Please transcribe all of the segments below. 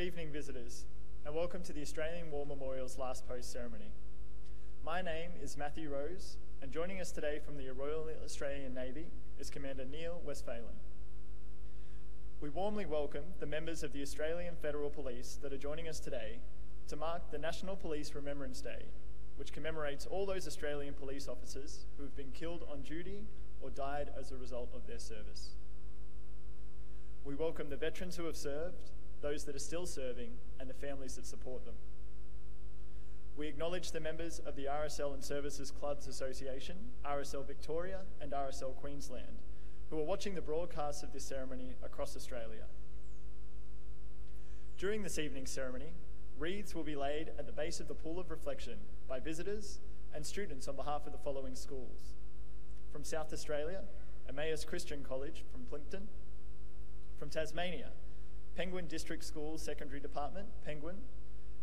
evening, visitors, and welcome to the Australian War Memorial's Last Post ceremony. My name is Matthew Rose, and joining us today from the Royal Australian Navy is Commander Neil Westphalen. We warmly welcome the members of the Australian Federal Police that are joining us today to mark the National Police Remembrance Day, which commemorates all those Australian police officers who have been killed on duty or died as a result of their service. We welcome the veterans who have served, those that are still serving, and the families that support them. We acknowledge the members of the RSL and Services Clubs Association, RSL Victoria and RSL Queensland, who are watching the broadcast of this ceremony across Australia. During this evening's ceremony, wreaths will be laid at the base of the Pool of Reflection by visitors and students on behalf of the following schools. From South Australia, Emmaus Christian College from Plympton. From Tasmania, Penguin District School Secondary Department, Penguin,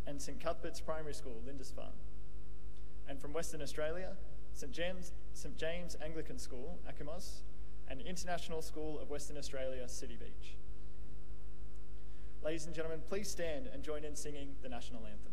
and St Cuthbert's Primary School, Lindisfarne. And from Western Australia, St James Anglican School, Akimos, and International School of Western Australia, City Beach. Ladies and gentlemen, please stand and join in singing the National Anthem.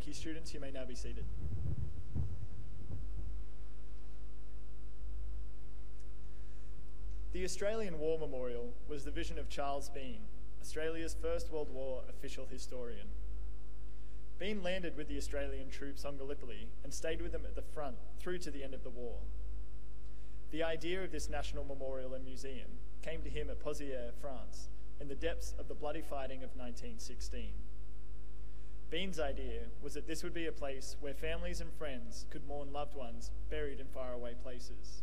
Thank you, students. You may now be seated. The Australian War Memorial was the vision of Charles Bean, Australia's First World War official historian. Bean landed with the Australian troops on Gallipoli and stayed with them at the front through to the end of the war. The idea of this national memorial and museum came to him at Pozières, France, in the depths of the bloody fighting of 1916. Bean's idea was that this would be a place where families and friends could mourn loved ones buried in faraway places.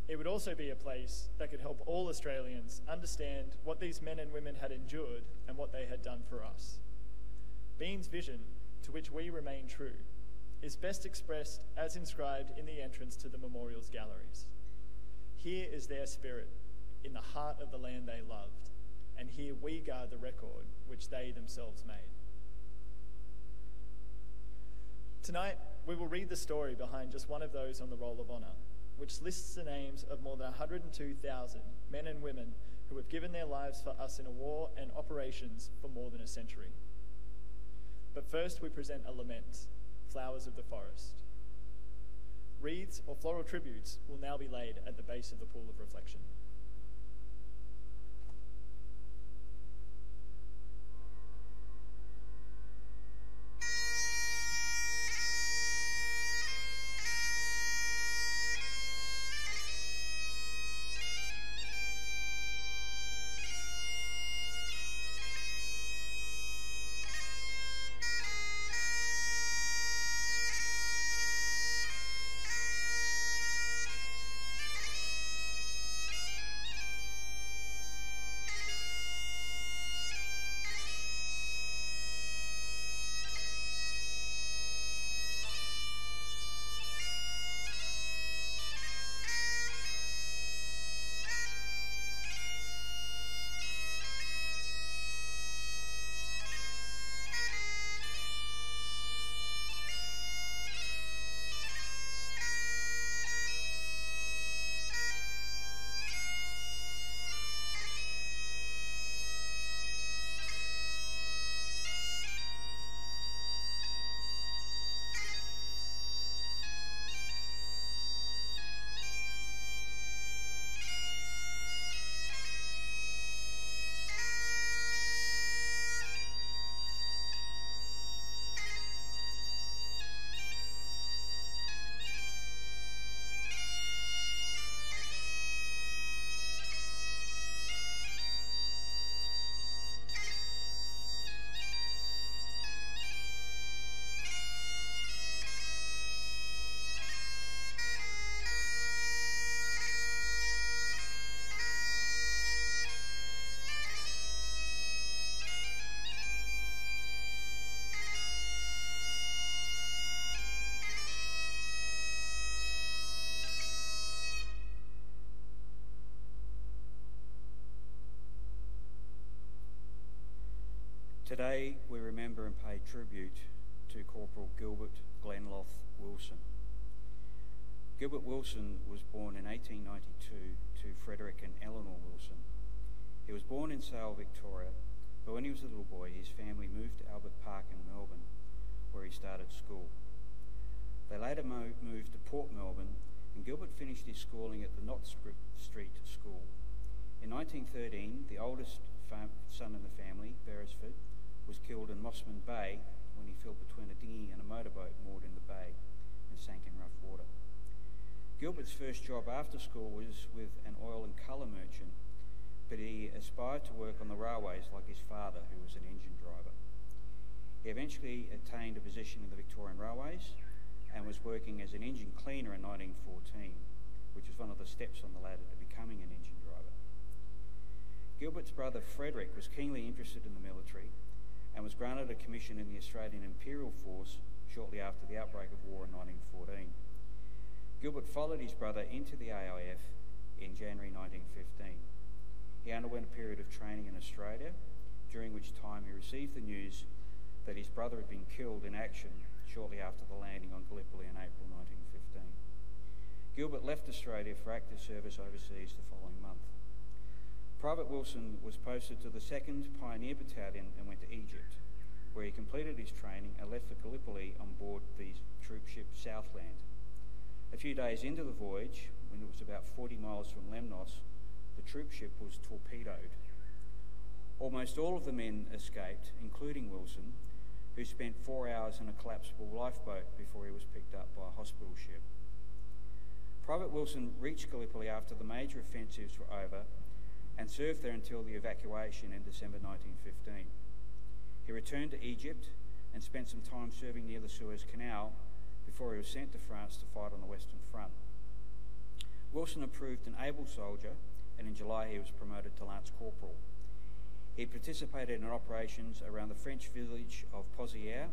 It would also be a place that could help all Australians understand what these men and women had endured and what they had done for us. Bean's vision, to which we remain true, is best expressed as inscribed in the entrance to the memorial's galleries. Here is their spirit, in the heart of the land they loved, and here we guard the record which they themselves made. Tonight, we will read the story behind just one of those on the Roll of Honour, which lists the names of more than 102,000 men and women who have given their lives for us in a war and operations for more than a century. But first, we present a lament, Flowers of the Forest. Wreaths or floral tributes will now be laid at the base of the Pool of Reflection. Today we remember and pay tribute to Corporal Gilbert Glenloth Wilson. Gilbert Wilson was born in 1892 to Frederick and Eleanor Wilson. He was born in Sale, Victoria, but when he was a little boy, his family moved to Albert Park in Melbourne, where he started school. They later moved to Port Melbourne, and Gilbert finished his schooling at the Knott Street School. In 1913, the oldest son in the family, Beresford, was killed in Mossman Bay when he fell between a dinghy and a motorboat moored in the bay and sank in rough water. Gilbert's first job after school was with an oil and colour merchant, but he aspired to work on the railways like his father, who was an engine driver. He eventually attained a position in the Victorian Railways and was working as an engine cleaner in 1914, which was one of the steps on the ladder to becoming an engine driver. Gilbert's brother Frederick was keenly interested in the military and was granted a commission in the Australian Imperial Force shortly after the outbreak of war in 1914. Gilbert followed his brother into the AIF in January 1915. He underwent a period of training in Australia, during which time he received the news that his brother had been killed in action shortly after the landing on Gallipoli in April 1915. Gilbert left Australia for active service overseas the following month. Private Wilson was posted to the 2nd Pioneer Battalion and went to Egypt, where he completed his training and left for Gallipoli on board the troop ship Southland. A few days into the voyage, when it was about 40 miles from Lemnos, the troop ship was torpedoed. Almost all of the men escaped, including Wilson, who spent 4 hours in a collapsible lifeboat before he was picked up by a hospital ship. Private Wilson reached Gallipoli after the major offensives were over and served there until the evacuation in December 1915. He returned to Egypt and spent some time serving near the Suez Canal before he was sent to France to fight on the Western Front. Wilson proved an able soldier, and in July he was promoted to Lance Corporal. He participated in operations around the French village of Pozières,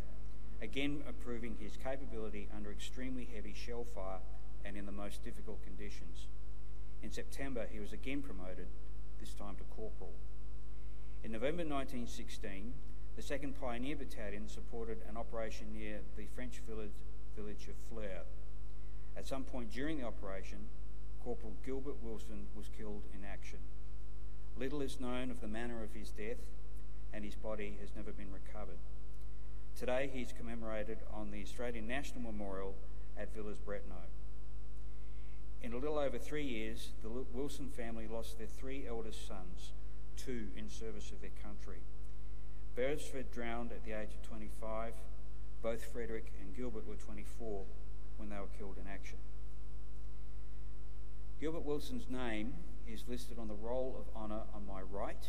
again proving his capability under extremely heavy shell fire and in the most difficult conditions. In September he was again promoted, this time to Corporal. In November 1916, the 2nd Pioneer Battalion supported an operation near the French village of Flers. At some point during the operation, Corporal Gilbert Wilson was killed in action. Little is known of the manner of his death, and his body has never been recovered. Today he is commemorated on the Australian National Memorial at Villers-Bretonneux. In a little over 3 years, the Wilson family lost their 3 eldest sons, 2 in service of their country. Beresford drowned at the age of 25. Both Frederick and Gilbert were 24 when they were killed in action. Gilbert Wilson's name is listed on the Roll of Honour on my right,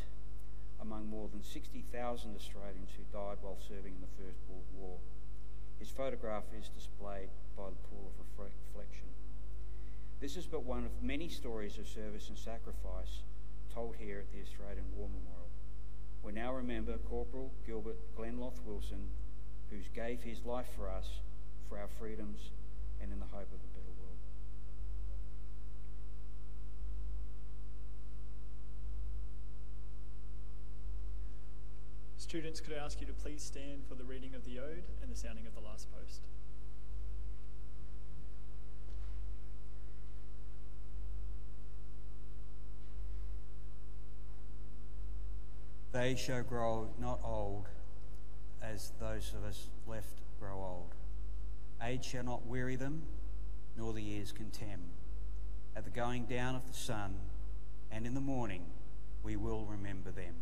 among more than 60,000 Australians who died while serving in the First World War. His photograph is displayed by the pool of reflection. This is but one of many stories of service and sacrifice told here at the Australian War Memorial. We now remember Corporal Gilbert Glenloth Wilson, who gave his life for us, for our freedoms, and in the hope of a better world. Students, could I ask you to please stand for the reading of the Ode and the sounding of the last post. They shall grow not old, as those of us left grow old. Age shall not weary them, nor the years contemn. At the going down of the sun, and in the morning, we will remember them.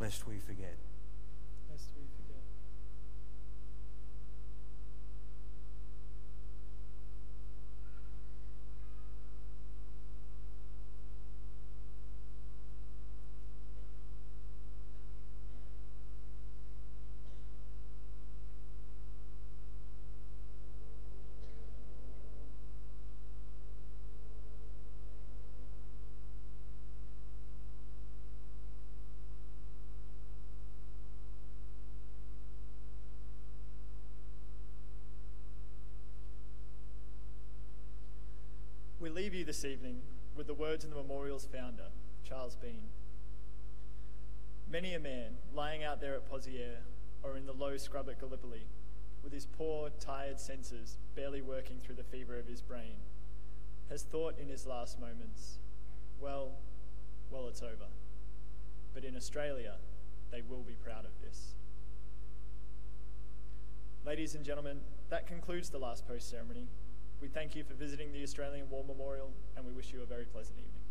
lest we forget. Lest we forget. We leave you this evening with the words of the memorial's founder, Charles Bean. Many a man lying out there at Poziere or in the low scrub at Gallipoli, with his poor, tired senses barely working through the fever of his brain, has thought in his last moments, well, it's over. But in Australia, they will be proud of this. Ladies and gentlemen, that concludes the last post ceremony. We thank you for visiting the Australian War Memorial, and we wish you a very pleasant evening.